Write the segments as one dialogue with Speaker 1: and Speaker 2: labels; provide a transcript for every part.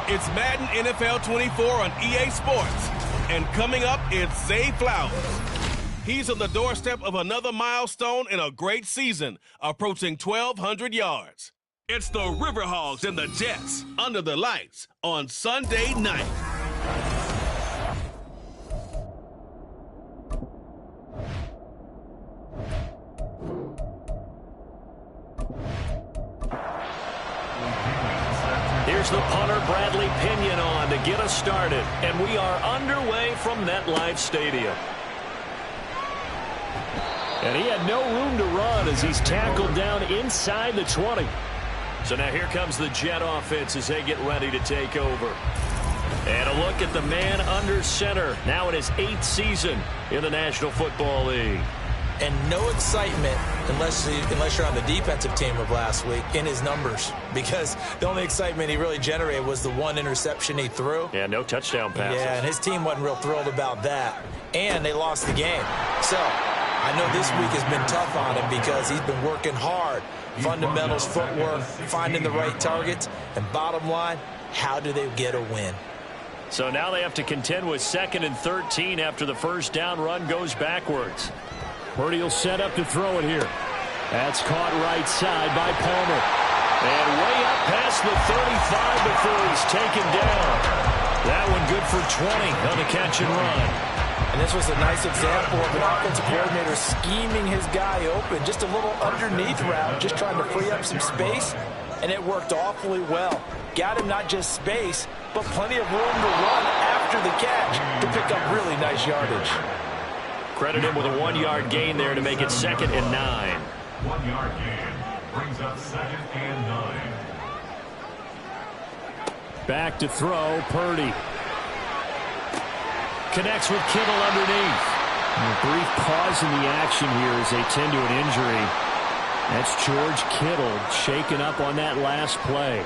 Speaker 1: It's Madden NFL 24 on EA Sports. And coming up, it's Zay Flowers. He's on the doorstep of another milestone in a great season, approaching 1,200 yards. It's the River Hogs and the Jets under the lights on Sunday night.
Speaker 2: Here's the punter, Bradley Pinion, on to get us started. And we are underway from MetLife Stadium. And he had no room to run as he's tackled down inside the 20. So now here comes the Jet offense as they get ready to take over. And a look at the man under center, now in his 8th season in the National Football League.
Speaker 3: And no excitement unless you're on the defensive team of last week in his numbers, because the only excitement he really generated was the one interception he threw.
Speaker 2: Yeah, no touchdown passes.
Speaker 3: Yeah, and his team wasn't real thrilled about that. And they lost the game. So I know this week has been tough on him because he's been working hard. Fundamentals, footwork, finding the right targets. And bottom line, how do they get a win?
Speaker 2: So now they have to contend with 2nd and 13 after the first down run goes backwards. Purdy will set up to throw it here. That's caught right side by Palmer. And way up past the 35 before he's taken down. That one good for 20 on the catch and run.
Speaker 3: And this was a nice example of an offensive coordinator scheming his guy open. Just a little underneath route, just trying to free up some space. And it worked awfully well. Got him not just space, but plenty of room to run after the catch to pick up really nice yardage.
Speaker 2: Credit him with a 1-yard gain there to make it 2nd and 9.
Speaker 4: 1-yard gain brings up 2nd and 9.
Speaker 2: Back to throw, Purdy. Connects with Kittle underneath. And a brief pause in the action here as they tend to an injury. That's George Kittle shaken up on that last play.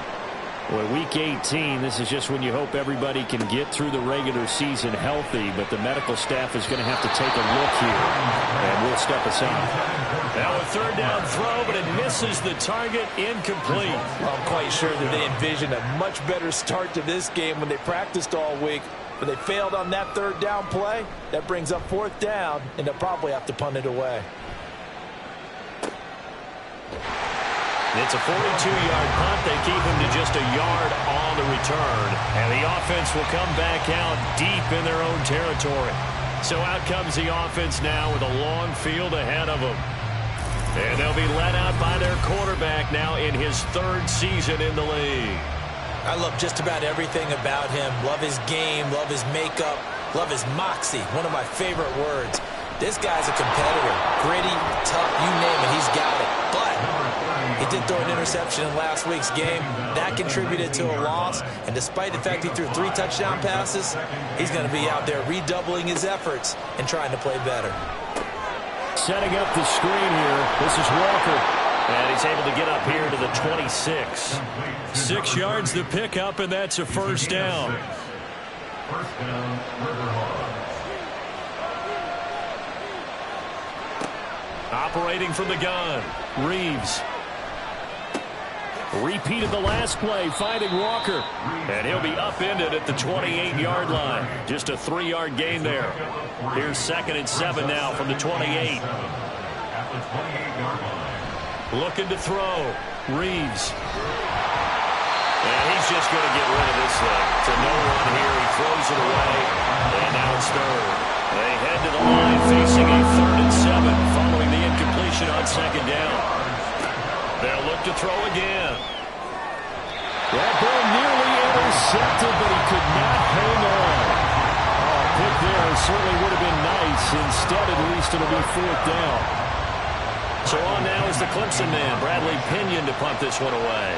Speaker 2: Boy, week 18, this is just when you hope everybody can get through the regular season healthy, but the medical staff is going to have to take a look here, and we'll step aside. Now a 3rd down throw, but it misses the target, incomplete.
Speaker 3: I'm quite sure that they envisioned a much better start to this game when they practiced all week, but they failed on that 3rd down play. That brings up 4th down, and they'll probably have to punt it away.
Speaker 2: It's a 42-yard punt. They keep him to just a yard on the return. And the offense will come back out deep in their own territory. So out comes the offense now with a long field ahead of them. And they'll be led out by their quarterback now in his 3rd season in the league.
Speaker 3: I love just about everything about him. Love his game, love his makeup, love his moxie. One of my favorite words. This guy's a competitor. Gritty, tough, you name it, he's got it. But he did throw an interception in last week's game. That contributed to a loss. And despite the fact he threw 3 touchdown passes, he's going to be out there redoubling his efforts and trying to play better.
Speaker 2: Setting up the screen here. This is Walker. And he's able to get up here to the 26. 6 yards to pick up, and that's a 1st down.
Speaker 4: First down, River Hogs.
Speaker 2: Operating from the gun, Reeves. Repeat of the last play, finding Walker. And he'll be upended at the 28-yard line. Just a 3-yard gain there. Here's 2nd and 7 now from the 28. Looking to throw, Reeves. And he's just going to get rid of this thing. To no one here, he throws it away. And now it's 3rd. They head to the line facing a 3rd and 7 following the incompletion on 2nd down. They'll look to throw again. That ball nearly intercepted, but he could not hang on. Oh, a pick there certainly would have been nice. Instead, at least it'll be 4th down. So on now is the Clemson man, Bradley Pinion, to punt this one away.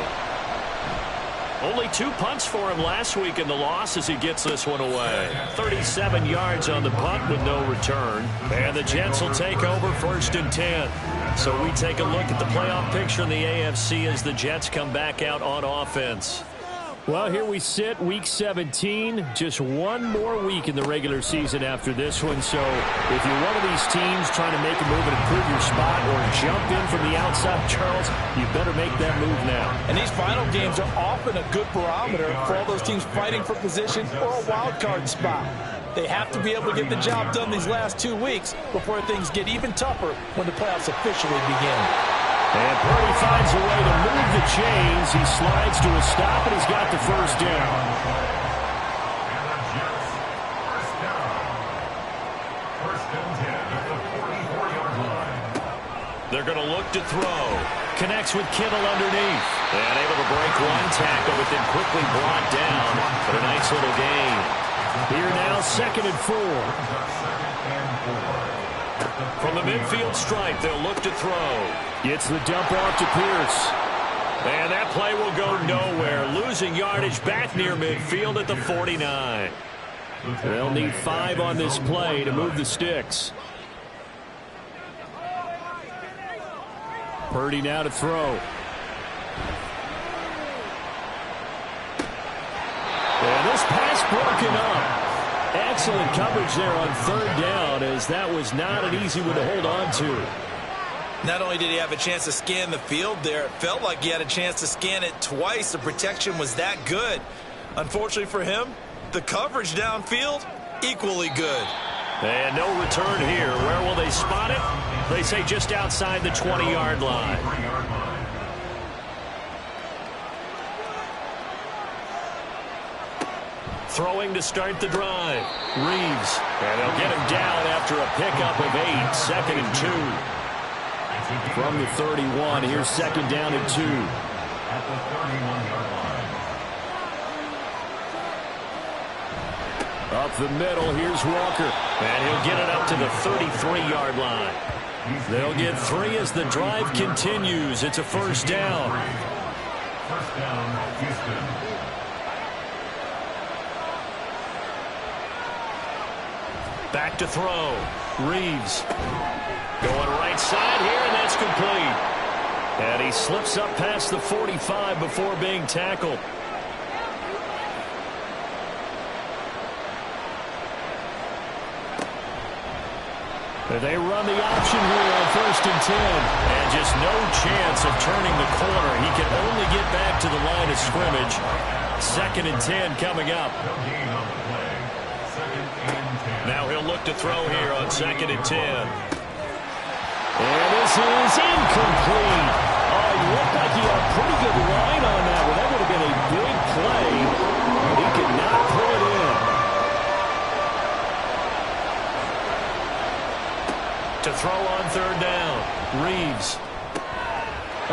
Speaker 2: Only 2 punts for him last week in the loss as he gets this one away. 37 yards on the punt with no return. And the Jets will take over 1st and 10. So we take a look at the playoff picture in the AFC as the Jets come back out on offense.
Speaker 5: Well, here we sit, week 17. Just one more week in the regular season after this one. So if you're one of these teams trying to make a move and improve your spot or jump in from the outside, Charles, you better make that move now.
Speaker 3: And these final games are often a good barometer for all those teams fighting for position or a wild card spot. They have to be able to get the job done these last 2 weeks before things get even tougher when the playoffs officially begin.
Speaker 5: And Purdy finds a way to move the chains. He slides to a stop, and he's got the first down.
Speaker 4: First and 10 at the 44-yard line.
Speaker 2: They're going to look to throw. Connects with Kittle underneath. And able to break one tackle, but then quickly brought down. But a nice little gain.
Speaker 5: Here now, 2nd and 4.
Speaker 2: From the midfield stripe, they'll look to throw.
Speaker 5: Gets the dump off to Pierce.
Speaker 2: And that play will go nowhere. Losing yardage back near midfield at the 49.
Speaker 5: They'll need 5 on this play to move the sticks. Purdy now to throw. And this pass broken up. Excellent coverage there on 3rd down, as that was not an easy one to hold on to.
Speaker 3: Not only did he have a chance to scan the field there, it felt like he had a chance to scan it twice. The protection was that good. Unfortunately for him, the coverage downfield, equally good.
Speaker 2: And no return here. Where will they spot it? They say just outside the 20-yard line. Throwing to start the drive. Reeves. And they'll get him down after a pickup of 8. 2nd and 2.
Speaker 5: From the 31, here's 2nd down and 2.
Speaker 4: At the 31-yard line.
Speaker 5: Up the middle, here's Walker.
Speaker 2: And he'll get it up to the 33-yard line.
Speaker 5: They'll get 3 as the drive continues. It's a first down.
Speaker 4: First down, Houston.
Speaker 2: Back to throw. Reeves. Going right side here, and that's complete. And he slips up past the 45 before being tackled.
Speaker 5: They run the option here on 1st and 10.
Speaker 2: And just no chance of turning the corner. He can only get back to the line of scrimmage. 2nd and 10 coming up. Now he'll look to throw here on 2nd and 10.
Speaker 5: And this is incomplete. Oh, it looked like he had a pretty good line on that one. That would have been a big play. He could not pull it in.
Speaker 2: To throw on 3rd down. Reeves.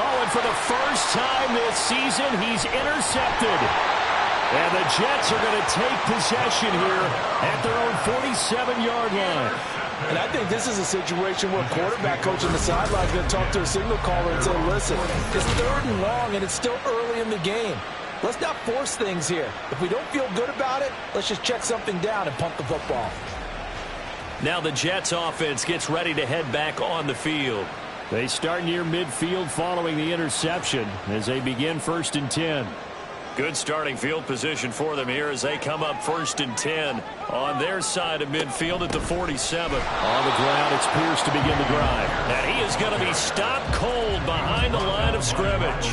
Speaker 5: Oh, and for the first time this season, he's intercepted. And the Jets are going to take possession here at their own 47-yard line.
Speaker 3: And I think this is a situation where quarterback coach on the sideline is going to talk to a signal caller and say, listen, it's 3rd and long, and it's still early in the game. Let's not force things here. If we don't feel good about it, let's just check something down and punt the football.
Speaker 2: Now the Jets offense gets ready to head back on the field.
Speaker 5: They start near midfield following the interception as they begin 1st and 10.
Speaker 2: Good starting field position for them here as they come up 1st and 10 on their side of midfield at the 47.
Speaker 5: On the ground, it's Pierce to begin the drive.
Speaker 2: And he is going to be stopped cold behind the line of scrimmage.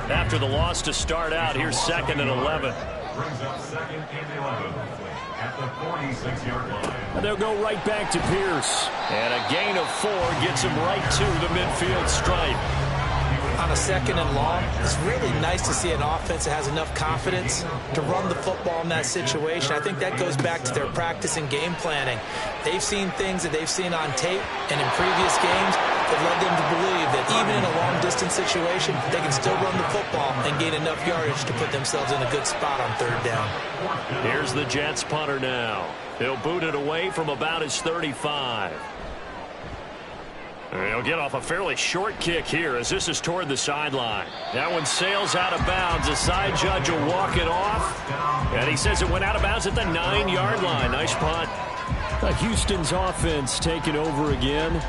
Speaker 2: After the loss to start out, here's 2nd and 11.
Speaker 4: Brings up 2nd and 11 at the 46-yard line.
Speaker 5: And they'll go right back to Pierce.
Speaker 2: And a gain of 4 gets him right to the midfield stripe.
Speaker 3: On a 2nd and long, it's really nice to see an offense that has enough confidence to run the football in that situation. I think that goes back to their practice and game planning. They've seen things that they've seen on tape and in previous games that led them to believe that even in a long-distance situation, they can still run the football and gain enough yardage to put themselves in a good spot on 3rd down.
Speaker 2: Here's the Jets punter now. He'll boot it away from about his 35. And he'll get off a fairly short kick here as this is toward the sideline. That one sails out of bounds. The side judge will walk it off. And he says it went out of bounds at the 9-yard line. Nice punt.
Speaker 5: Houston's offense taking over again.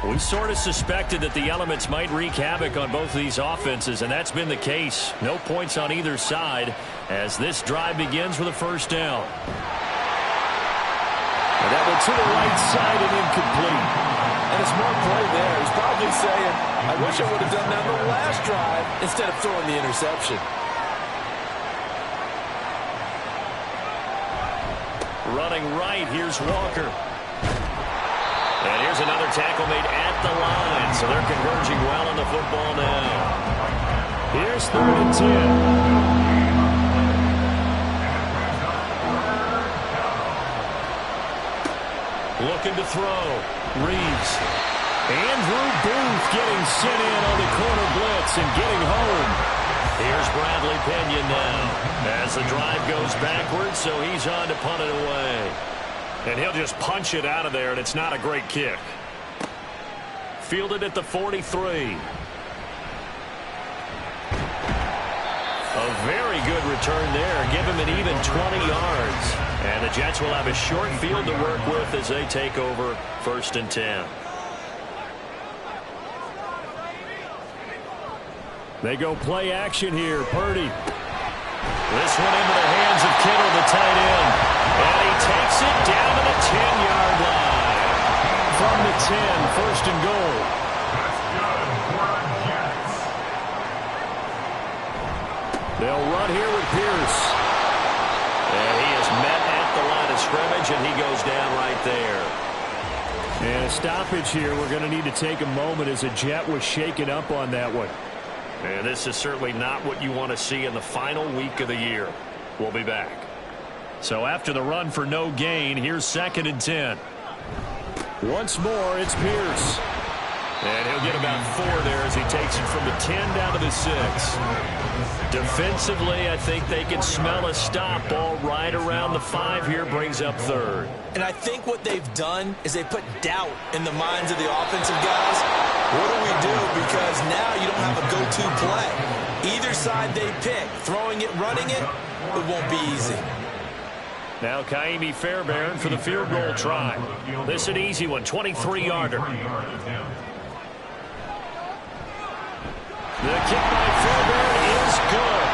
Speaker 5: We sort of suspected that the elements might wreak havoc on both of these offenses, and that's been the case. No points on either side as this drive begins with a first down. And that one to the right side and incomplete.
Speaker 3: And a smart play there. He's probably saying, I wish I would have done that on the last drive instead of throwing the interception.
Speaker 5: Running right, here's Walker. And here's another tackle made at the line, so they're converging well on the football now. Here's 3rd and 10. Looking to throw. Reeves. Andrew Booth getting sent in on the corner blitz and getting home. Here's Bradley Pinion now as the drive goes backwards, so he's on to punt it away. And he'll just punch it out of there, and it's not a great kick. Fielded at the 43. A very good return there. Give him an even 20 yards. And the Jets will have a short field to work with as they take over 1st and 10. They go play action here. Purdy. This one into the hands of Kittle, the tight end. And he takes it down to the 10-yard line. From the 10, 1st and goal. They'll run here with Pierce. And he is met at the line of scrimmage, and he goes down right there. And a stoppage here. We're going to need to take a moment as a Jet was shaken up on that one. And this is certainly not what you want to see in the final week of the year. We'll be back. So after the run for no gain, here's 2nd and 10. Once more, it's Pierce. And he'll get about 4 there as he takes it from the 10 down to the 6. Defensively, I think they can smell a stop ball right around the 5 here, brings up 3rd.
Speaker 3: And I think what they've done is they put doubt in the minds of the offensive guys. What do we do? Because now you don't have a go-to play. Either side they pick, throwing it, running it, it won't be easy.
Speaker 5: Now Kaimi Fairbairn for the field goal try. This an easy one, 23-yarder. The kick by Fairbairn is good.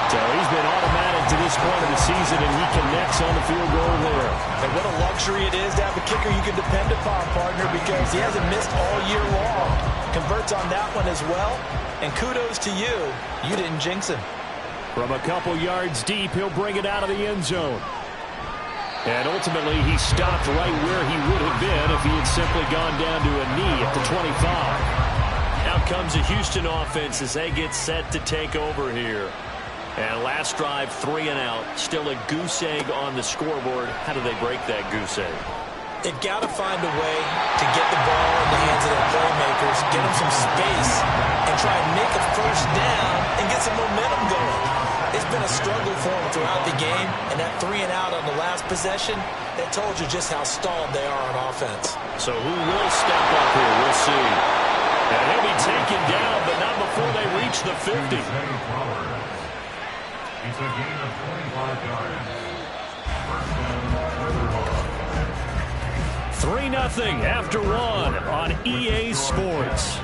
Speaker 5: So he's been automatic to this point of the season, and he connects on the field goal there.
Speaker 3: And what a luxury it is to have a kicker you can depend upon, partner, because he hasn't missed all year long. Converts on that one as well. And kudos to you. You didn't jinx him.
Speaker 5: From a couple yards deep, he'll bring it out of the end zone. And ultimately, he stopped right where he would have been if he had simply gone down to a knee at the 25. Out comes the Houston offense as they get set to take over here. And last drive, 3 and out. Still a goose egg on the scoreboard. How do they break that goose egg?
Speaker 3: They've got to find a way to get the ball in the hands of their playmakers, get them some space, and try and make a first down and get some momentum going. It's been a struggle for them throughout the game, and that 3 and out on the last possession, that told you just how stalled they are on offense.
Speaker 5: So who will step up here? We'll see. And he'll be taken down, but not before they reach the 50.
Speaker 4: It's a gain of 25 yards.
Speaker 5: 3-0 after 1 on EA Sports.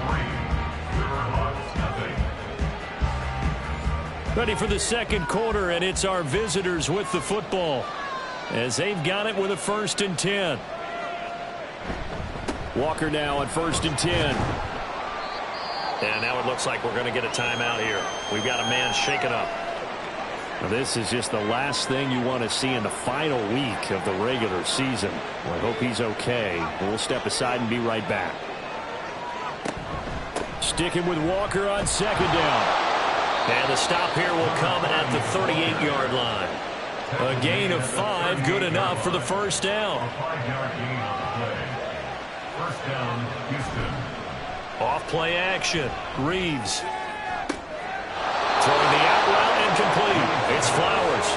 Speaker 5: Ready for the second quarter, and it's our visitors with the football as they've got it with a 1st and 10. Walker now on 1st and 10. And now it looks like we're going to get a timeout here. We've got a man shaken up. Now this is just the last thing you want to see in the final week of the regular season. Well, I hope he's okay. We'll step aside and be right back. Sticking with Walker on 2nd down. And the stop here will come at the 38-yard line. A gain of 5, good enough for the first down.
Speaker 4: A 5-yard gain on the play. First down, Houston.
Speaker 5: Off play action. Reeves. Throwing the out route incomplete. It's Flowers.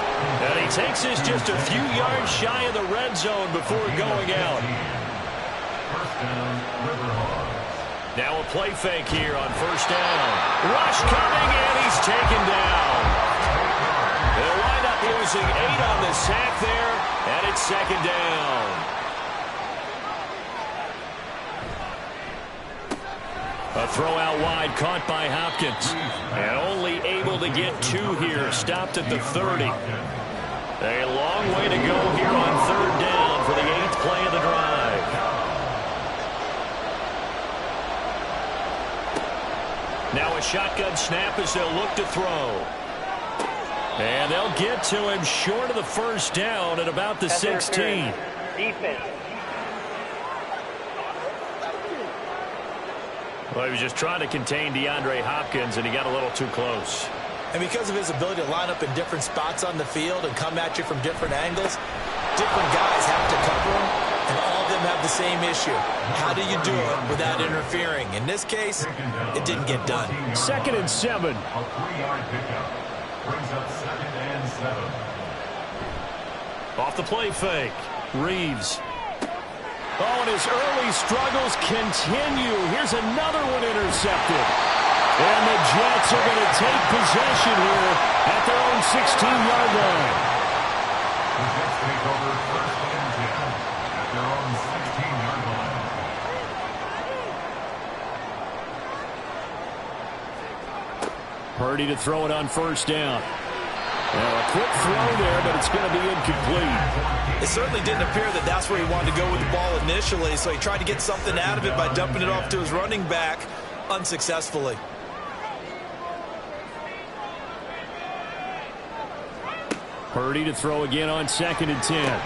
Speaker 5: And he takes this just a few yards shy of the red zone before going out.
Speaker 4: First down, River Hogs.
Speaker 5: Now a play fake here on 1st down. Rush coming, and he's taken down. They'll wind up losing 8 on the sack there, and it's 2nd down. A throw out wide, caught by Hopkins. And only able to get 2 here, stopped at the 30. A long way to go here on 3rd down for the 8th play of the drive. Now a shotgun snap as they'll look to throw. And they'll get to him short of the 1st down at about the 16.
Speaker 6: Defense.
Speaker 5: Well, he was just trying to contain DeAndre Hopkins, and he got a little too close.
Speaker 3: And because of his ability to line up in different spots on the field and come at you from different angles, different guys have to cover him, and all of them have the same issue. How do you do it without interfering? In this case, it didn't get done.
Speaker 5: 2nd and 7.
Speaker 4: A 3-yard pickup. Brings up 2nd and 7.
Speaker 5: Off the play fake. Reeves. Oh, and his early struggles continue. Here's another one intercepted. And the Jets are going to take possession here at their own 16-yard line.
Speaker 4: The Jets take over 1st and 10 at their own 16-yard line.
Speaker 5: Purdy to throw it on 1st down. Well, a quick throw there, but it's going to be incomplete.
Speaker 3: It certainly didn't appear that that's where he wanted to go with the ball initially, so he tried to get something out of it by dumping it off to his running back unsuccessfully.
Speaker 5: Purdy to throw again on 2nd and 10.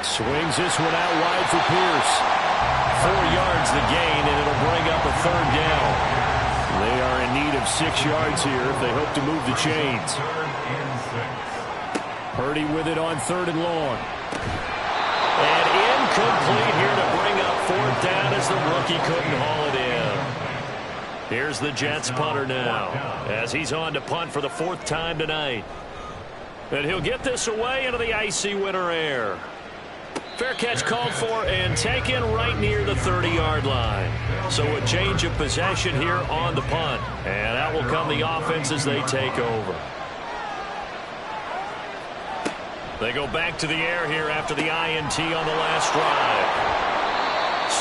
Speaker 5: Swings this one out wide for Pierce. 4 yards the gain, and it'll bring up a 3rd down. They are in need of 6 yards here if they hope to move the chains. Purdy with it on 3rd and long. And incomplete here to bring up 4th down as the rookie couldn't haul it in. Here's the Jets punter now as he's on to punt for the 4th time tonight. And he'll get this away into the icy winter air. Fair catch called for and taken right near the 30-yard line. So a change of possession here on the punt. And out will come the offense as they take over. They go back to the air here after the INT on the last drive.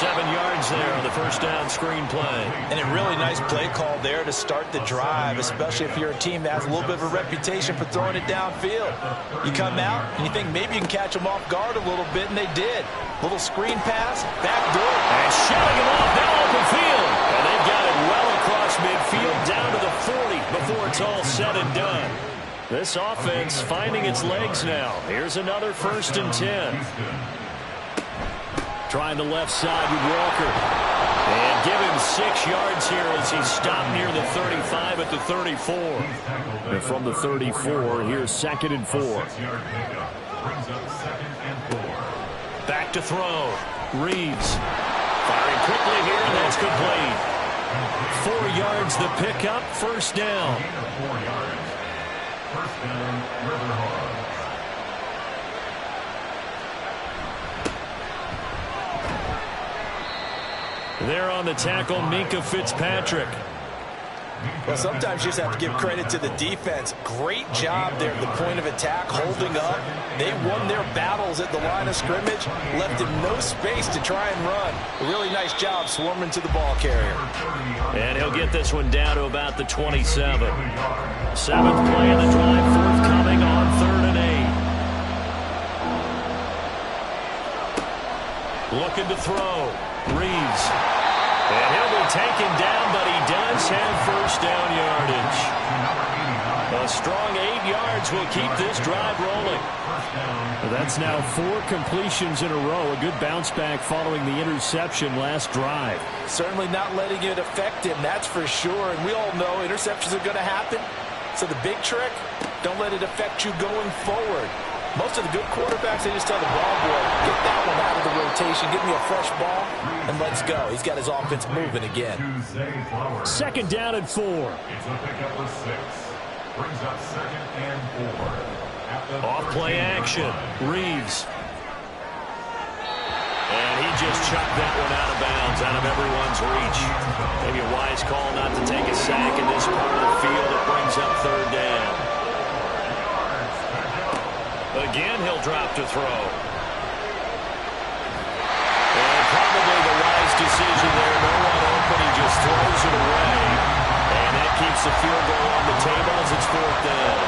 Speaker 5: 7 yards there on the 1st down screen play.
Speaker 3: And a really nice play call there to start the drive, especially if you're a team that has a little bit of a reputation for throwing it downfield. You come out and you think maybe you can catch them off guard a little bit, and they did. Little screen pass, back door.
Speaker 5: And shoving him off, now open field. And they've got it well across midfield down to the 40 before it's all said and done. This offense finding its legs now. Here's another 1st and 10. Trying the left side with Walker. And give him 6 yards here as he stopped near the 35 at the 34. And from the 34, here's 2nd and 4. Back to throw. Reeves. Firing quickly here, and that's complete. 4 yards the pickup, 1st down.
Speaker 4: 4 yards. 1st down, River Hogs.
Speaker 5: There on the tackle, Minkah Fitzpatrick.
Speaker 3: Well, sometimes you just have to give credit to the defense. Great job there at the point of attack, holding up. They won their battles at the line of scrimmage, left him no space to try and run. A really nice job swarming to the ball carrier.
Speaker 5: And he'll get this one down to about the 27. 7th play of the drive, forthcoming on 3rd and 8. Looking to throw. Reeves. And he'll be taken down, but he does have 1st down yardage. A strong 8 yards will keep this drive rolling. That's now 4 completions in a row. A good bounce back following the interception last drive.
Speaker 3: Certainly not letting it affect him, that's for sure. And we all know interceptions are going to happen. So the big trick, don't let it affect you going forward. Most of the good quarterbacks, they just tell the ball boy, get that one out of the rotation, give me a fresh ball, and let's go. He's got his offense moving again.
Speaker 5: 2nd down and 4.
Speaker 4: It's a pickup of 6. Brings up 2nd and 4.
Speaker 5: Off play action. Reeves. And he just chucked that one out of bounds, out of everyone's reach. Maybe a wise call not to take a sack in this part of the field. It brings up 3rd down. Again, he'll drop to throw. And probably the wise decision there. No one open. He just throws it away.
Speaker 2: puts the field goal on the table as it's 4th down.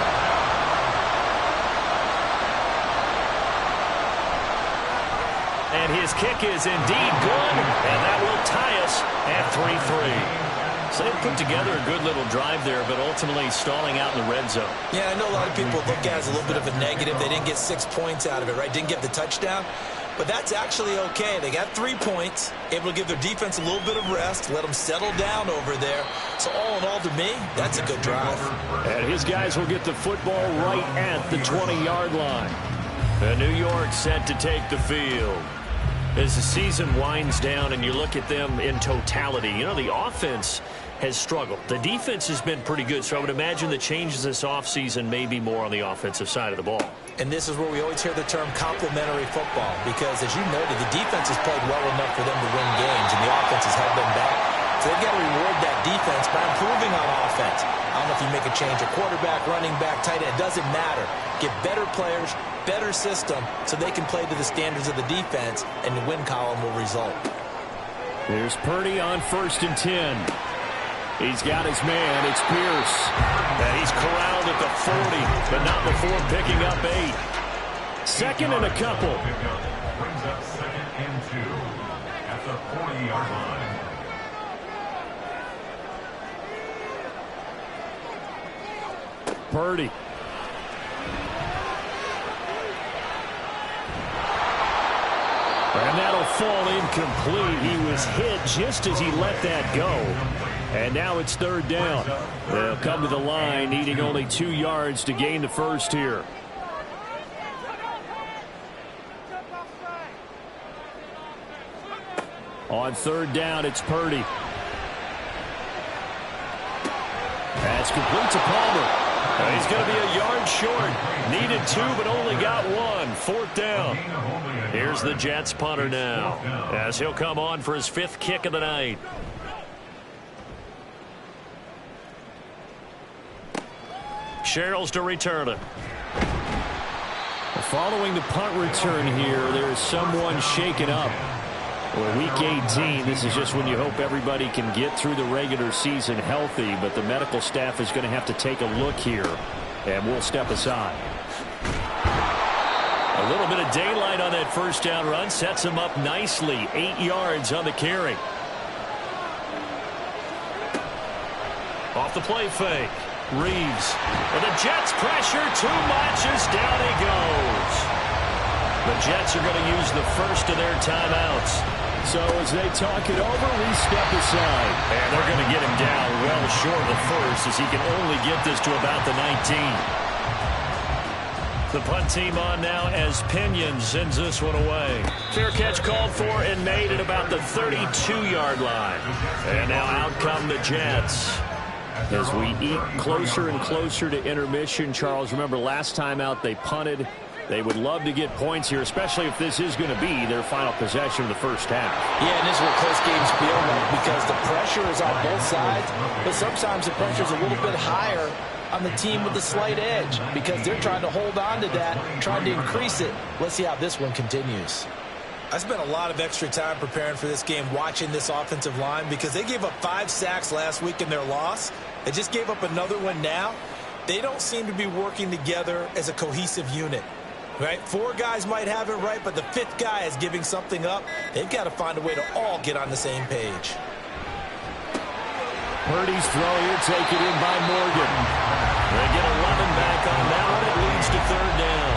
Speaker 2: And his kick is indeed good, and that will tie us at 3-3. So they put together a good little drive there, but ultimately stalling out in the red zone.
Speaker 3: Yeah, I know a lot of people look at it as a little bit of a negative. They didn't get 6 points out of it, right? Didn't get the touchdown. But that's actually okay. They got 3 points, able to give their defense a little bit of rest, let them settle down over there. So all in all, to me, that's a good drive.
Speaker 5: And his guys will get the football right at the 20-yard line. And New York set to take the field. As the season winds down and you look at them in totality, you know, the offense has struggled. The defense has been pretty good, so I would imagine the changes this offseason may be more on the offensive side of the ball.
Speaker 3: And this is where we always hear the term complementary football, because as you noted, the defense has played well enough for them to win games, and the offense has held them back. So they've got to reward that defense by improving on offense. I don't know if you make a change at quarterback, running back, tight end. It doesn't matter. Get better players, better system, so they can play to the standards of the defense, and the win column will result.
Speaker 5: There's Purdy on 1st and 10. He's got his man. It's Pierce.
Speaker 2: And he's corralled at the 40, but not before picking up 8.
Speaker 5: 2nd and a couple.
Speaker 4: Brings up 2nd and 2 at the 40-yard line.
Speaker 5: Purdy. And that'll fall incomplete. He was hit just as he let that go. And now it's 3rd down. They'll come to the line, needing only 2 yards to gain the first here. On 3rd down, it's Purdy. That's complete to Palmer.
Speaker 2: He's going to be a yard short. Needed 2, but only got 1. 4th down. Here's the Jets punter now, as he'll come on for his 5th kick of the night. Sherrills to return it.
Speaker 5: Following the punt return here, there's someone shaken up. Well, week 18, this is just when you hope everybody can get through the regular season healthy, but the medical staff is going to have to take a look here, and we'll step aside.
Speaker 2: A little bit of daylight on that 1st down run sets him up nicely. 8 yards on the carry. Off the play fake. Reeves. And the Jets pressure too much as down he goes. The Jets are going to use the first of their timeouts.
Speaker 5: So as they talk it over, we step aside.
Speaker 2: And they're going to get him down well short of the first, as he can only get this to about the 19. The punt team on now as Pinion sends this one away. Fair catch called for and made at about the 32-yard line. And now out come the Jets.
Speaker 5: As we eat closer and closer to intermission, Charles, remember last time out they punted. They would love to get points here, especially if this is going to be their final possession of the first half.
Speaker 3: Yeah, and this is what close games feel like, because the pressure is on both sides, but sometimes the pressure is a little bit higher on the team with the slight edge, because they're trying to hold on to that, trying to increase it. Let's see how this one continues. I spent a lot of extra time preparing for this game, watching this offensive line, because they gave up 5 sacks last week in their loss. They just gave up another one now. They don't seem to be working together as a cohesive unit. Right? 4 guys might have it right, but the 5th guy is giving something up. They've got to find a way to all get on the same page.
Speaker 5: Purdy's throw here, take it in by Morgan.
Speaker 2: They get 11 back on that one. It leads to 3rd down.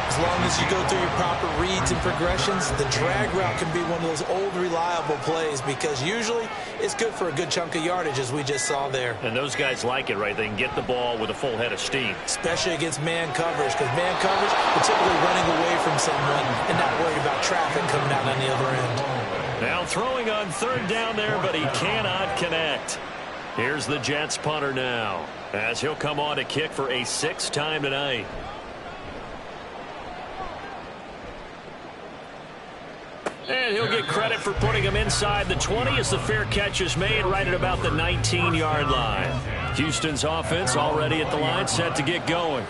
Speaker 3: As long as you go through your proper reads and progressions, the drag route can be one of those old, reliable plays, because usually it's good for a good chunk of yardage, as we just saw there.
Speaker 2: And those guys like it, right? They can get the ball with a full head of steam.
Speaker 3: Especially against man coverage, because man coverage, are typically running away from someone and not worried about traffic coming out on the other end.
Speaker 2: Now throwing on 3rd down there, but he cannot connect. Here's the Jets punter now, as he'll come on to kick for a 6th time tonight. And he'll get credit for putting him inside the 20 as the fair catch is made right at about the 19-yard line. Houston's offense already at the line, set to get going.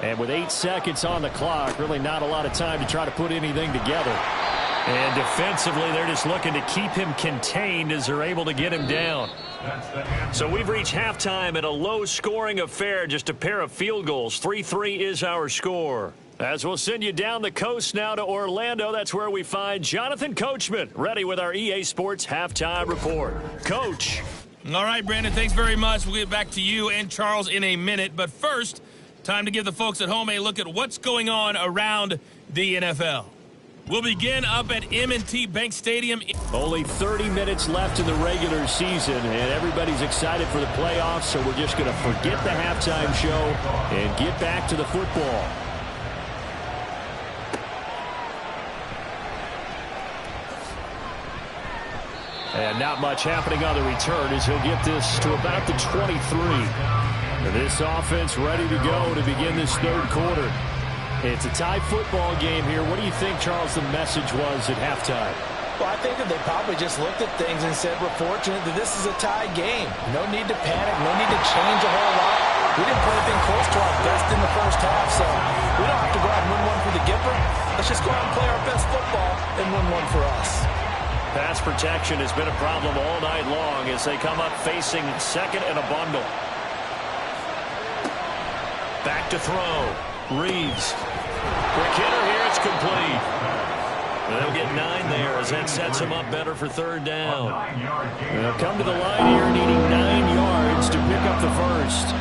Speaker 5: And with 8 seconds on the clock, really not a lot of time to try to put anything together. And defensively, they're just looking to keep him contained as they're able to get him down. So we've reached halftime at a low-scoring affair, just a pair of field goals. 3-3 is our score. As we'll send you down the coast now to Orlando, that's where we find Jonathan Coachman, ready with our EA Sports Halftime Report. Coach.
Speaker 6: All right, Brandon, thanks very much. We'll get back to you and Charles in a minute. But first, time to give the folks at home a look at what's going on around the NFL. We'll begin up at M&T Bank Stadium.
Speaker 5: Only 30 minutes left in the regular season, and everybody's excited for the playoffs, so we're just going to forget the halftime show and get back to the football. And not much happening on the return as he'll get this to about the 23. And this offense ready to go to begin this third quarter. It's a tie football game here. What do you think, Charles, the message was at halftime?
Speaker 3: Well, I think that they probably just looked at things and said, we're fortunate that this is a tie game. No need to panic. No need to change a whole lot. We didn't play anything close to our best in the first half, so we don't have to go out and win one for the Gipper. Let's just go out and play our best football and win one for us.
Speaker 5: Pass protection has been a problem all night long as they come up facing second and a bundle. Back to throw. Reeves. Quick hitter here. It's complete. They'll get 9 there as that sets him up better for third down. They'll come to the line here needing 9 yards to pick up the first.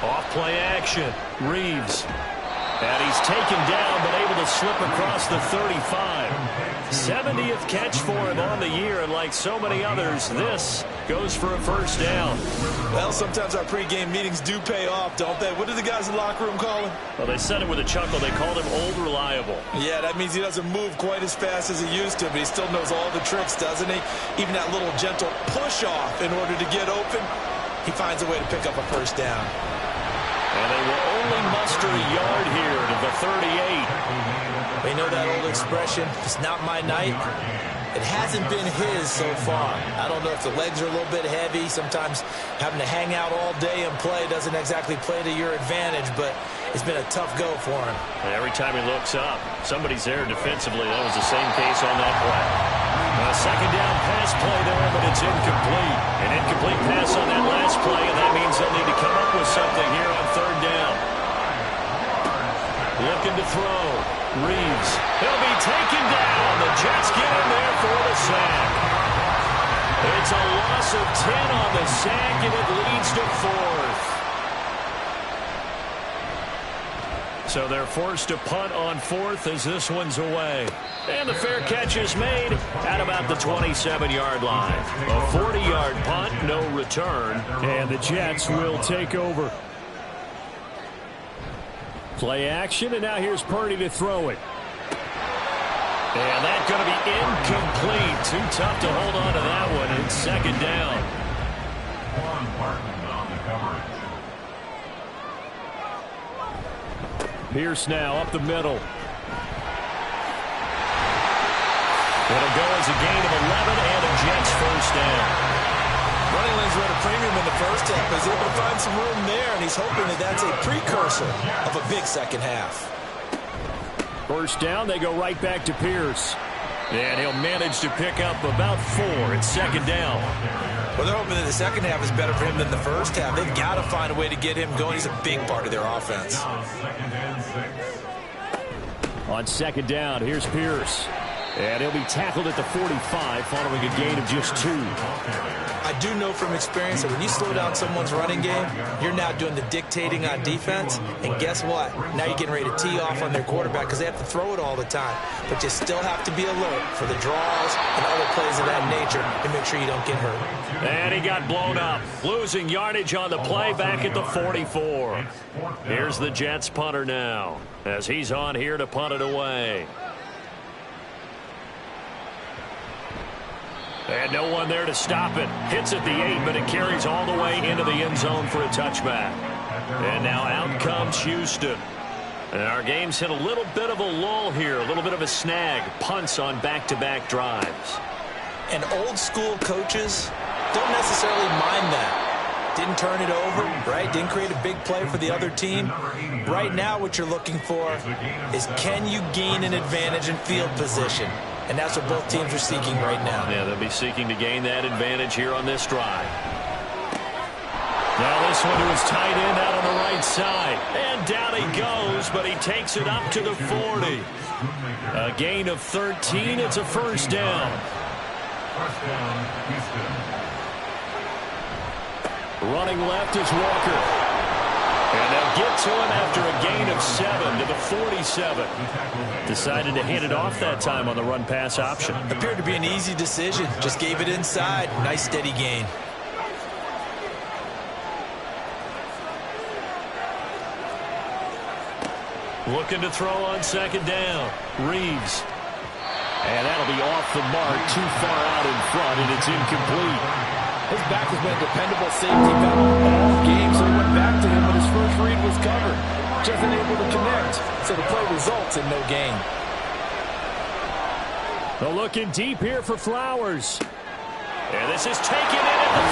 Speaker 5: Off play action. Reeves. And he's taken down but able to slip across the 35. 70th catch for him on the year, and like so many others, this goes for a first down.
Speaker 3: Well, sometimes our pregame meetings do pay off, don't they? What do the guys in the locker room call him?
Speaker 5: Well, they said it with a chuckle. They called him Old Reliable.
Speaker 3: Yeah, that means he doesn't move quite as fast as he used to, but he still knows all the tricks, doesn't he? Even that little gentle push-off in order to get open, he finds a way to pick up a first down.
Speaker 5: And they will only muster a yard here to the 38.
Speaker 3: You know that old expression, it's not my night. It hasn't been his so far. I don't know if the legs are a little bit heavy. Sometimes having to hang out all day and play doesn't exactly play to your advantage, but it's been a tough go for him.
Speaker 5: Every time he looks up, somebody's there defensively. That was the same case on that play. A second down pass play there, but it's incomplete. An incomplete pass on that last play, and that means they'll need to come up with something here on third down. Looking to throw. Reeves. He'll be taken down. The Jets get him there for the sack. It's a loss of 10 on the sack, and it leads to 4th. So they're forced to punt on 4th as this one's away. And the fair catch is made at about the 27-yard line. A 40-yard punt, no return. And the Jets will take over. Play action, and now here's Purdy to throw it. And that's going to be incomplete. Too tough to hold on to that one. It's second down. Pierce now up the middle. It'll go as a gain of 11 and a Jets first down.
Speaker 3: Running lanes were at a premium in the first half. He's able to find some room there, and he's hoping that that's a precursor of a big second half.
Speaker 5: First down, they go right back to Pierce. And he'll manage to pick up about 4. It's second down.
Speaker 3: Well, they're hoping that the second half is better for him than the first half. They've got to find a way to get him going. He's a big part of their offense.
Speaker 5: On second down, here's Pierce. And he'll be tackled at the 45 following a gain of just 2.
Speaker 3: I do know from experience that when you slow down someone's running game, you're now doing the dictating on defense. And guess what? Now you're getting ready to tee off on their quarterback because they have to throw it all the time. But you still have to be alert for the draws and other plays of that nature to make sure you don't get hurt.
Speaker 5: And he got blown up, losing yardage on the play back at the 44. Here's the Jets punter now as he's on here to punt it away. And no one there to stop it. Hits at the 8, but it carries all the way into the end zone for a touchback. And now out comes Houston. And our game's hit a little bit of a lull here, a little bit of a snag. Punts on back-to-back drives.
Speaker 3: And old school coaches don't necessarily mind that. Didn't turn it over, right? Didn't create a big play for the other team. Right now what you're looking for is, can you gain an advantage in field position? And that's what both teams are seeking right now.
Speaker 5: Yeah, they'll be seeking to gain that advantage here on this drive. Now this one to his tight end out on the right side. And down he goes, but he takes it up to the 40. A gain of 13. It's a first down.
Speaker 4: First down, Houston.
Speaker 5: Running left is Walker. And they'll get to him after a gain of 7 to the 47. Decided to hand it off that time on the run-pass option.
Speaker 3: Appeared to be an easy decision. Just gave it inside. Nice steady gain.
Speaker 5: Looking to throw on second down. Reeves. And that'll be off the mark, too far out in front, and it's incomplete.
Speaker 3: His back has been a dependable safety valve all game, so he went back to him when his first read was covered. Just unable to connect, so the play results in no gain.
Speaker 5: They're looking deep here for Flowers. And this is taken in at the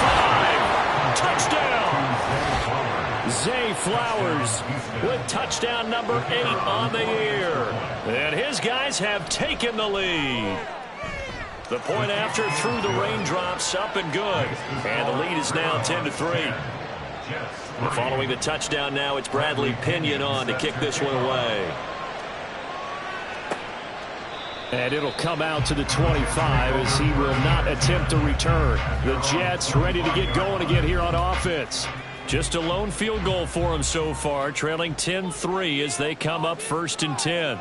Speaker 5: 5. Touchdown! Zay Flowers with touchdown number 8 on the year. And his guys have taken the lead. The point after through the raindrops, up and good. And the lead is now 10-3. Following the touchdown now, it's Bradley Pinion on to kick this one away. And it'll come out to the 25 as he will not attempt to return. The Jets ready to get going again here on offense. Just a lone field goal for them so far, trailing 10-3 as they come up 1st and 10.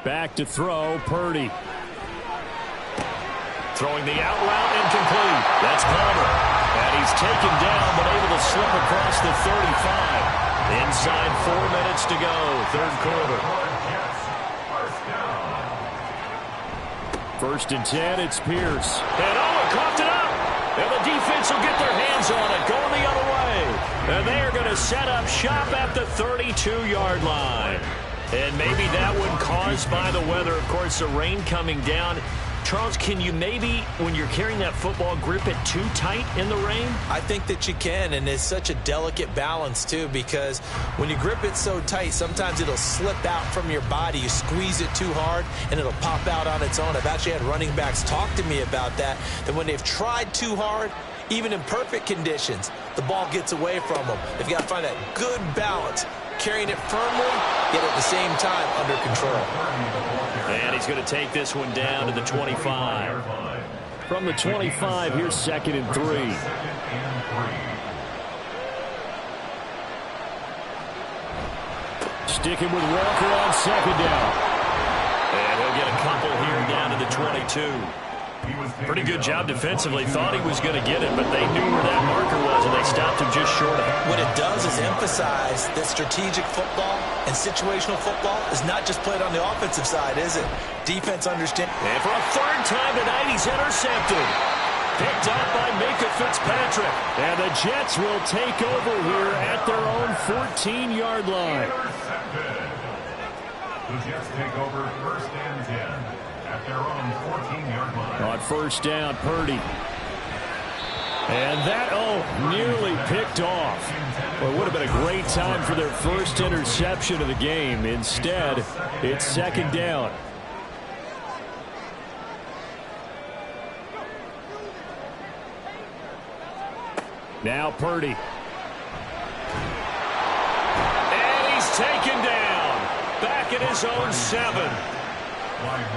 Speaker 5: Back to throw, Purdy. Throwing the out route, incomplete. That's Palmer. And he's taken down, but able to slip across the 35. Inside 4 minutes to go, third quarter. 1st and 10, it's Pierce. And coughed it up. And the defense will get their hands on it, going the other way. And they are going to set up shop at the 32-yard line. And maybe that one caused by the weather. Of course, the rain coming down. Charles, can you maybe, when you're carrying that football, grip it too tight in the rain?
Speaker 3: I think that you can, and it's such a delicate balance, too, because when you grip it so tight, sometimes it'll slip out from your body. You squeeze it too hard, and it'll pop out on its own. I've actually had running backs talk to me about that when they've tried too hard, even in perfect conditions, the ball gets away from them. They've got to find that good balance, carrying it firmly, yet at the same time under control.
Speaker 5: And he's going to take this one down to the 25. From the 25, here's 2nd and 3. Sticking with Walker on second down. And he'll get a couple here down to the 22. Pretty good job defensively. Thought he was going to get it, but they knew where that marker was, and they stopped him just short of it.
Speaker 3: What it does is emphasize that strategic football and situational football is not just played on the offensive side, is it? Defense understand.
Speaker 5: And for a 3rd time tonight, he's intercepted. Picked up by Micah Fitzpatrick. And the Jets will take over here at their own 14-yard line.
Speaker 4: The Jets take over 1st and 10. At their own 14-yard line.
Speaker 5: On 1st down, Purdy. And that, nearly picked off. Well, it would have been a great time for their first interception of the game. Instead, it's 2nd down. Now Purdy. And he's taken down. Back at his own 7.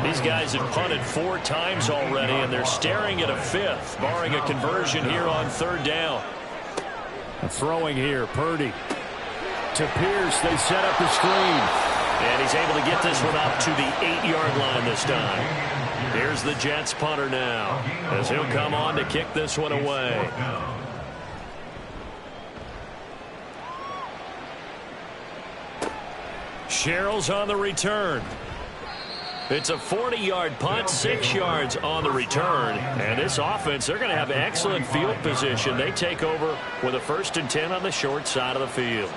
Speaker 5: These guys have punted 4 times already, and they're staring at a 5th, barring a conversion here on 3rd down. Throwing here, Purdy. To Pierce, they set up the screen. And he's able to get this one up to the 8-yard line this time. Here's the Jets punter now, as he'll come on to kick this one away. Sherrill's on the return. It's a 40-yard punt, 6 yards on the return. And this offense, they're going to have excellent field position. They take over with a 1st and 10 on the short side of the field.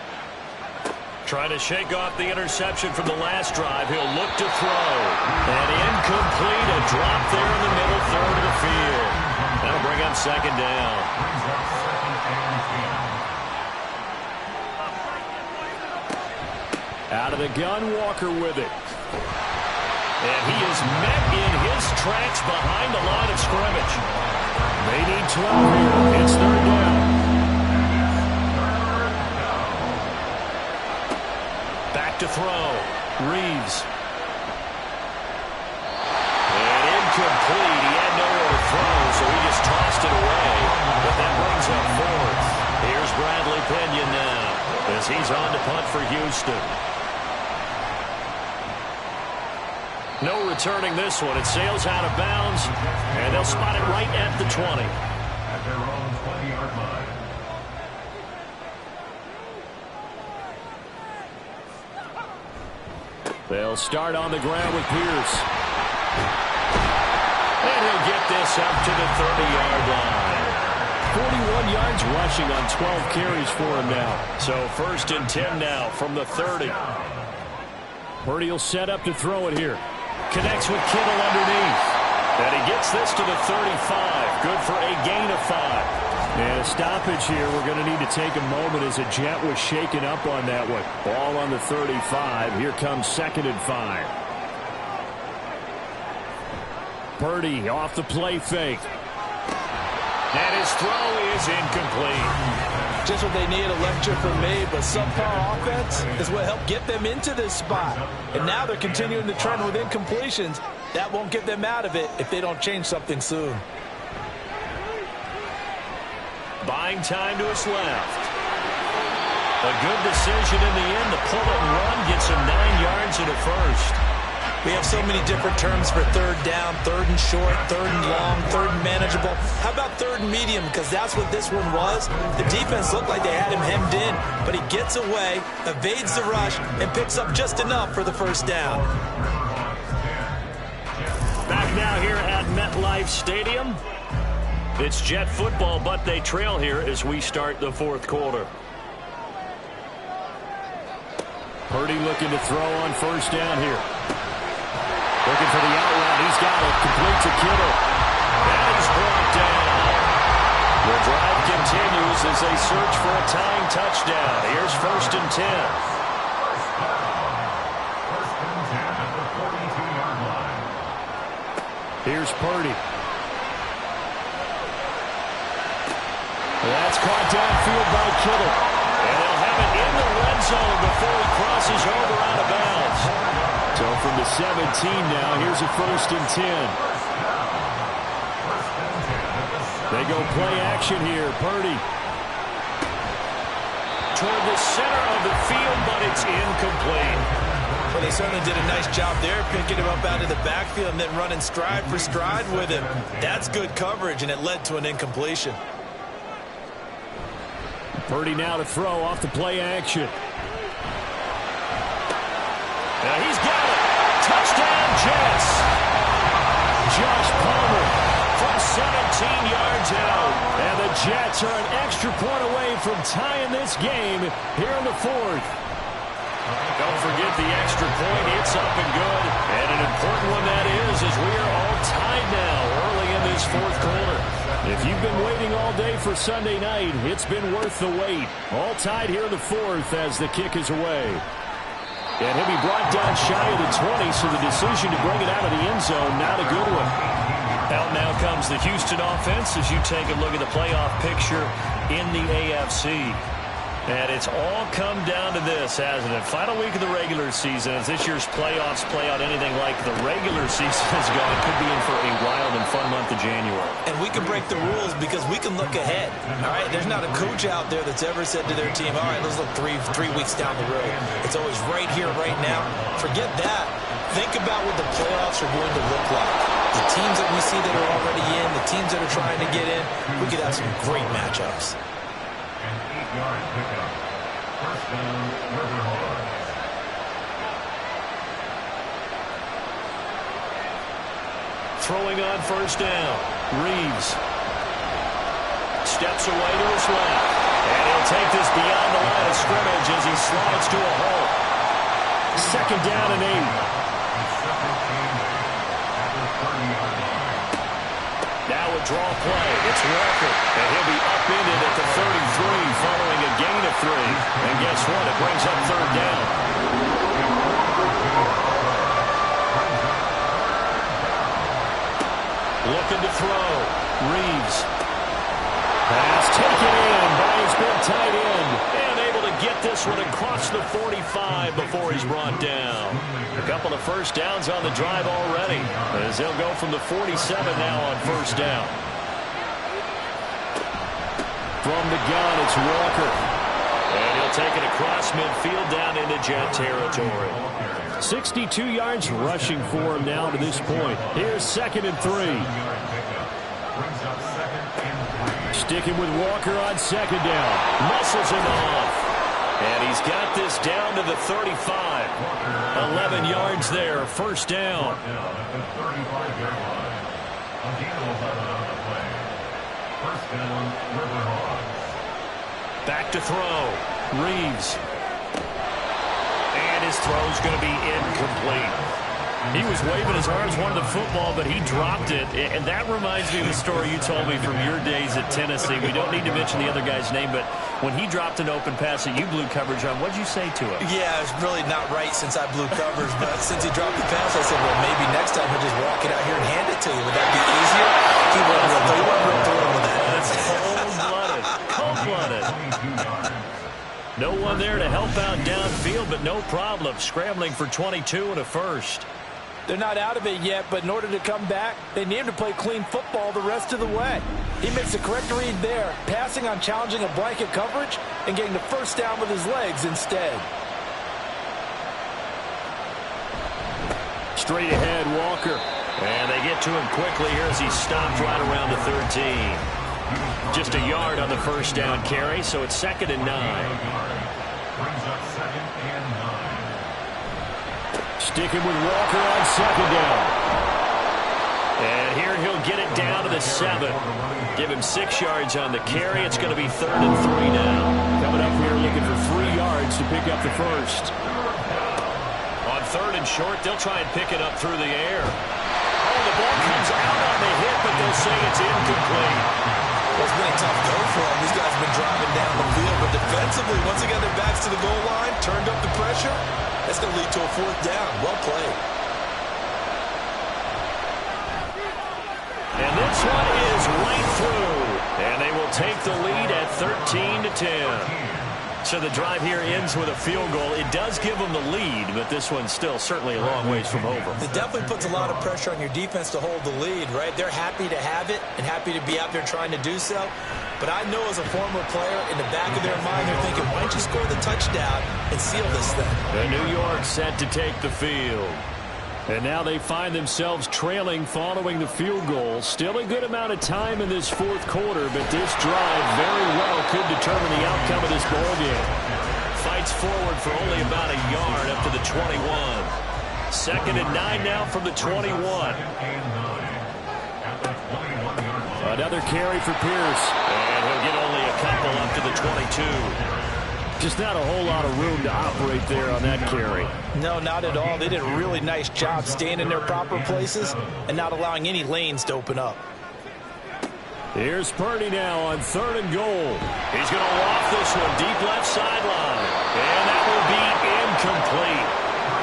Speaker 5: Trying to shake off the interception from the last drive. He'll look to throw. And incomplete, a drop there in the middle 3rd of the field. That'll bring
Speaker 2: bring up second down.
Speaker 4: Brings up second and 10.
Speaker 5: Out of the gun, Walker with it.
Speaker 2: And he is met in his tracks behind the line of scrimmage.
Speaker 5: They need 12 here. It's third down.
Speaker 2: Back to throw. Reeves. And incomplete. He had nowhere to throw, so he just tossed it away. But that brings up fourth. Here's Bradley Pinion now as he's on to punt for Houston. No returning this one. It sails out of bounds, and they'll spot it right at the 20.
Speaker 4: At their own 20-yard line.
Speaker 5: They'll start on the ground with Pierce.
Speaker 2: And he'll get this up to the 30-yard line.
Speaker 5: 41 yards rushing on 12 carries for him now.
Speaker 2: So 1st and 10 now from the 30.
Speaker 5: Purdy will set up to throw it here. Connects with Kittle underneath.
Speaker 2: And he gets this to the 35. Good for a gain of 5.
Speaker 5: And a stoppage here. We're going to need to take a moment as a jet was shaken up on that one. Ball on the 35. Here comes 2nd and 5. Purdy off the play fake.
Speaker 2: And his throw is incomplete.
Speaker 3: Just what they need, a lecture from me, but subpar offense is what helped get them into this spot. And now they're continuing the trend with incompletions. That won't get them out of it if they don't change something soon.
Speaker 2: Buying time to his left. A good decision in the end. The pull and run gets him 9 yards and a first.
Speaker 3: We have so many different terms for third down, 3rd and short, 3rd and long, 3rd and manageable. How about 3rd and medium? Because that's what this one was. The defense looked like they had him hemmed in, but he gets away, evades the rush, and picks up just enough for the first down.
Speaker 2: Back now here at MetLife Stadium. It's Jet football, but they trail here as we start the 4th quarter.
Speaker 5: Purdy looking to throw on 1st down here. Looking for the out route. He's got it. Complete to Kittle.
Speaker 2: And he's brought down. The drive continues as they search for a tying touchdown. Here's 1st and 10.
Speaker 4: 1st and 10 at the 42-yard line.
Speaker 5: Here's Purdy. That's caught downfield by Kittle.
Speaker 2: And they'll have it in the red zone before he crosses over out of bounds.
Speaker 5: So from the 17 now, here's a 1st and 10. They go play action here. Purdy.
Speaker 2: Toward the center of the field, but it's incomplete.
Speaker 3: Well, they certainly did a nice job there, picking him up out of the backfield and then running stride for stride with him. That's good coverage, and it led to an incompletion.
Speaker 5: Purdy now to throw off the play action.
Speaker 2: Now he's got it. Touchdown, Jets.
Speaker 5: Josh Palmer
Speaker 2: From 17 yards out.
Speaker 5: And the Jets are an extra point away from tying this game here in the 4th.
Speaker 2: Don't forget the extra point. It's up and good. And an important one that is, as we are all tied now early in this 4th quarter.
Speaker 5: If you've been waiting all day for Sunday night, it's been worth the wait. All tied here in the 4th as the kick is away. And he'll be brought down shy of the 20, so the decision to bring it out of the end zone, not a good one.
Speaker 2: Out now comes the Houston offense as you take a look at the playoff picture in the AFC. And it's all come down to this, hasn't it? Final week of the regular season. As this year's playoffs play out anything like the regular season has gone, could be in for a wild and fun month of January.
Speaker 3: And we can break the rules because we can look ahead. All right, there's not a coach out there that's ever said to their team, all right, let's look three weeks down the road. It's always right here, right now. Forget that. Think about what the playoffs are going to look like. The teams that we see that are already in, the teams that are trying to get in, we could have some great matchups.
Speaker 4: An 8-yard pickup. 1st down, River Hogs.
Speaker 2: Throwing on 1st down. Reeves steps away to his left. And he'll take this beyond the line of scrimmage as he slides to a hole.
Speaker 5: 2nd down and 8.
Speaker 2: Now a draw play. It's Walker. And he'll be upended at the 33 following a gain of 3. And guess what? It brings up third down. Looking to throw. Reeves.
Speaker 5: Pass taken in by his big tight end.
Speaker 2: And able to get this one across the 45 before he's brought down. A couple of first downs on the drive already, as they'll go from the 47 now on first down.
Speaker 5: From the gun, it's Walker.
Speaker 2: And he'll take it across midfield down into Jet territory.
Speaker 5: 62 yards rushing for him now to this point. Here's 2nd and 3. Sticking with Walker on 2nd down.
Speaker 2: Muscles him off. And he's got this down to the 35. 11 yards there, first down. Back to throw. Reeves. And his throw's going to be incomplete.
Speaker 5: He was waving his arms, wanted the football, but he dropped it. And that reminds me of the story you told me from your days at Tennessee. We don't need to mention the other guy's name, but when he dropped an open pass that you blew coverage on, what did you say to him?
Speaker 3: Yeah, it's really not right since I blew coverage, but since he dropped the pass, I said, well, maybe next time he'll just walk it out here and hand it to you. Would that be easier? He wasn't real thrilled with that.
Speaker 2: That's cold-blooded. Cold-blooded. No one there to help out downfield, but no problem. Scrambling for 22 and a first.
Speaker 3: They're not out of it yet, but in order to come back, they need him to play clean football the rest of the way. He makes the correct read there, passing on challenging a blanket coverage and getting the first down with his legs instead.
Speaker 5: Straight ahead, Walker.
Speaker 2: And they get to him quickly here as he stopped right around the 13. Just a yard on the first down carry, so it's 2nd and 9.
Speaker 5: Sticking with Walker on 2nd down.
Speaker 2: And here he'll get it down to the 7. Give him 6 yards on the carry. It's going to be 3rd and 3 now.
Speaker 5: Coming up here looking for 3 yards to pick up the first.
Speaker 2: On 3rd and short, they'll try and pick it up through the air. Oh, the ball comes out on the hit, but they'll say it's incomplete.
Speaker 3: Well, it's been a tough go for them. These guys have been driving down the field, but defensively, once they got their backs to the goal line, turned up the pressure, that's going to lead to a 4th down. Well played.
Speaker 2: And this one is right through. And they will take the lead at 13-10. So the drive here ends with a field goal. It does give them the lead, but this one's still certainly a long ways from over.
Speaker 3: It definitely puts a lot of pressure on your defense to hold the lead, right? They're happy to have it and happy to be out there trying to do so. But I know as a former player, in the back of their mind, they're thinking, why don't you score the touchdown and seal this thing?
Speaker 2: And New York set to take the field.
Speaker 5: And now they find themselves trailing following the field goal. Still a good amount of time in this 4th quarter, but this drive very well could determine the outcome of this ball game.
Speaker 2: Fights forward for only about a yard up to the 21. 2nd and 9 now from the 21.
Speaker 5: Another carry for Pierce.
Speaker 2: And he'll get only a couple up to the 22.
Speaker 5: Just not a whole lot of room to operate there on that carry.
Speaker 3: No, not at all. They did a really nice job staying in their proper places and not allowing any lanes to open up.
Speaker 5: Here's Purdy now on 3rd and goal.
Speaker 2: He's going to loft this one deep left sideline. And that will be incomplete.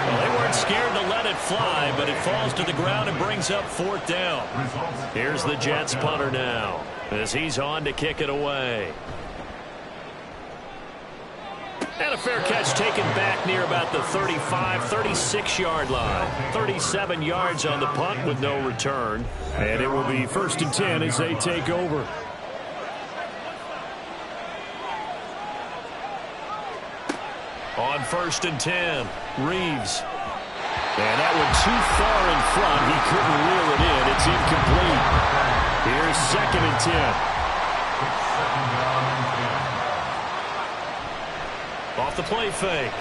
Speaker 2: Well, they weren't scared to let it fly, but it falls to the ground and brings up 4th down. Here's the Jets punter now as he's on to kick it away. And a fair catch taken back near about the 35, 36-yard line. 37 yards on the punt with no return.
Speaker 5: And it will be 1st and 10 as they take over.
Speaker 2: On 1st and 10, Reeves. And that one too far in front. He couldn't reel it in. It's incomplete.
Speaker 5: Here's 2nd and 10.
Speaker 2: Off the play fake,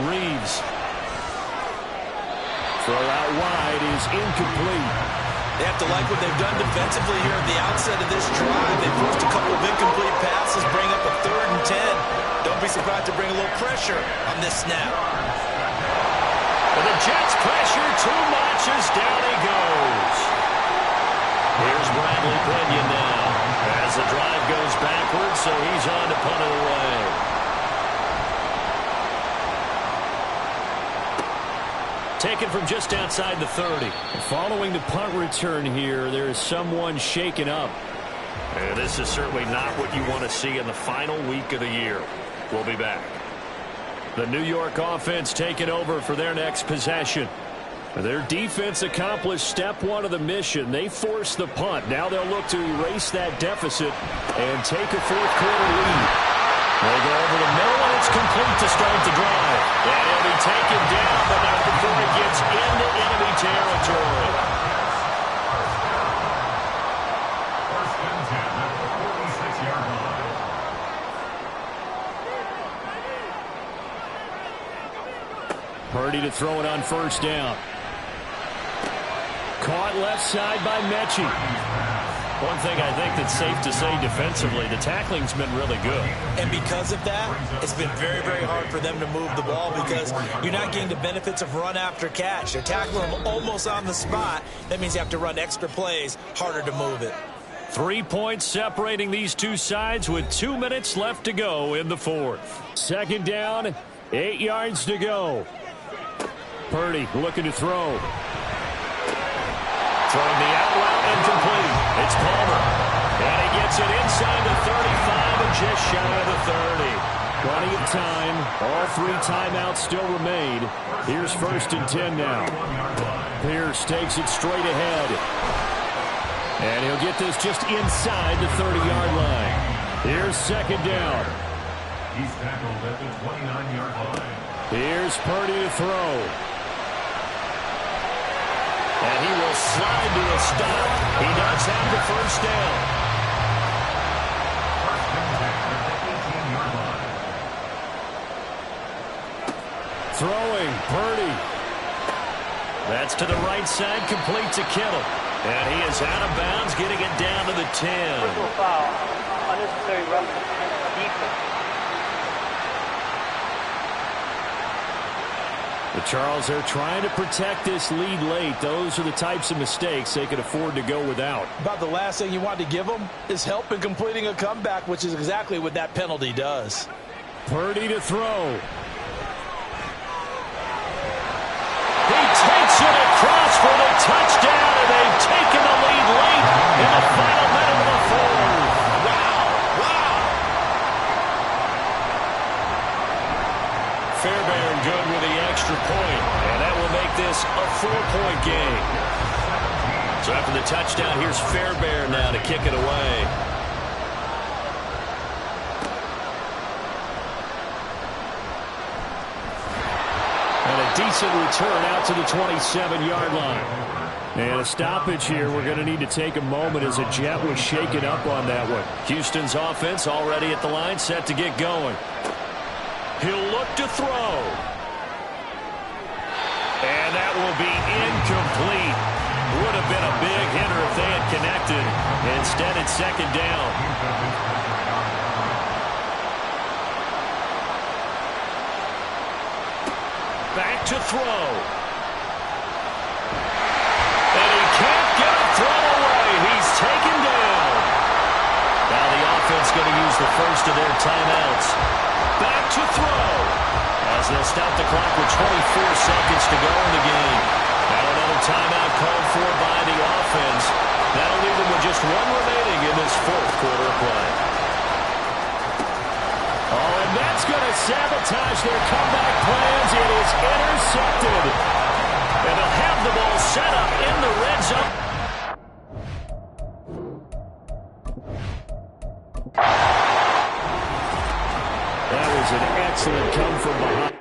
Speaker 2: Reeves.
Speaker 5: Throw out wide is incomplete.
Speaker 3: They have to like what they've done defensively here at the outset of this drive. They forced a couple of incomplete passes, bring up a 3rd and 10. Don't be surprised to bring a little pressure on this snap.
Speaker 2: And the Jets pressure too much as down he goes. Here's Bradley Pinion now. As the drive goes backwards, so he's on to punt it away.
Speaker 5: Taken from just outside the 30. Following the punt return here, there is someone shaken up.
Speaker 2: And this is certainly not what you want to see in the final week of the year. We'll be back.
Speaker 5: The New York offense taking over for their next possession. Their defense accomplished step one of the mission. They forced the punt. Now they'll look to erase that deficit and take a fourth-quarter lead.
Speaker 2: They go over the middle, and it's complete to start the drive. And he'll be taken down, but not before he gets into enemy territory.
Speaker 4: First and 10 at the 46-yard line.
Speaker 5: Purdy to throw it on first down. Caught left side by Mechie.
Speaker 2: One thing I think that's safe to say defensively, the tackling's been really good.
Speaker 3: And because of that, it's been very, very hard for them to move the ball because you're not getting the benefits of run after catch. They're tackling them almost on the spot. That means you have to run extra plays, harder to move it.
Speaker 5: 3 points separating these two sides with 2 minutes left to go in the fourth. Second down, 8 yards to go. Purdy looking to throw.
Speaker 2: Throwing the out route incomplete. It's Palmer. And he gets it inside the 35 and just shy of the 30.
Speaker 5: Plenty of time. All 3 timeouts still remain. Here's first and 10 now. Pierce takes it straight ahead. And he'll get this just inside the 30-yard line. Here's second down.
Speaker 4: He's tackled at the 29-yard line.
Speaker 5: Here's Purdy to throw.
Speaker 2: And he will slide to a stop. He does have the first down.
Speaker 4: First and 10 at the 18-yard line.
Speaker 5: Throwing, Purdy.
Speaker 2: That's to the right side, complete to Kittle. And he is out of bounds, getting it down to the 10.
Speaker 7: Personal foul, unnecessary roughness against defense.
Speaker 5: But Charles, they're trying to protect this lead late. Those are the types of mistakes they could afford to go without.
Speaker 3: About the last thing you want to give them is help in completing a comeback, which is exactly what that penalty does.
Speaker 5: Purdy to throw.
Speaker 2: He takes it across for the touchdown, and they've taken the lead late in the final minute of the fourth. Fairbairn good with the extra point, and that will make this a 4-point game. So after the touchdown, here's Fairbairn now to kick it away.
Speaker 5: And a decent return out to the 27-yard line. And a stoppage here. We're going to need to take a moment as a jet was shaken up on that one.
Speaker 2: Houston's offense already at the line, set to get going. He'll look to throw. And that will be incomplete. Would have been a big hitter if they had connected. Instead, it's second down. Back to throw. And he can't get a throw away. He's taken down. Now the offense going to use the first of their timeouts. Back to throw. As they'll stop the clock with 24 seconds to go in the game. Now another timeout called for by the offense. That'll leave them with just one remaining in this fourth quarter of play.
Speaker 5: Oh, and that's going to sabotage their comeback plans. It is intercepted.
Speaker 2: And they'll have the ball set up in the red zone.
Speaker 5: That was an excellent come from behind.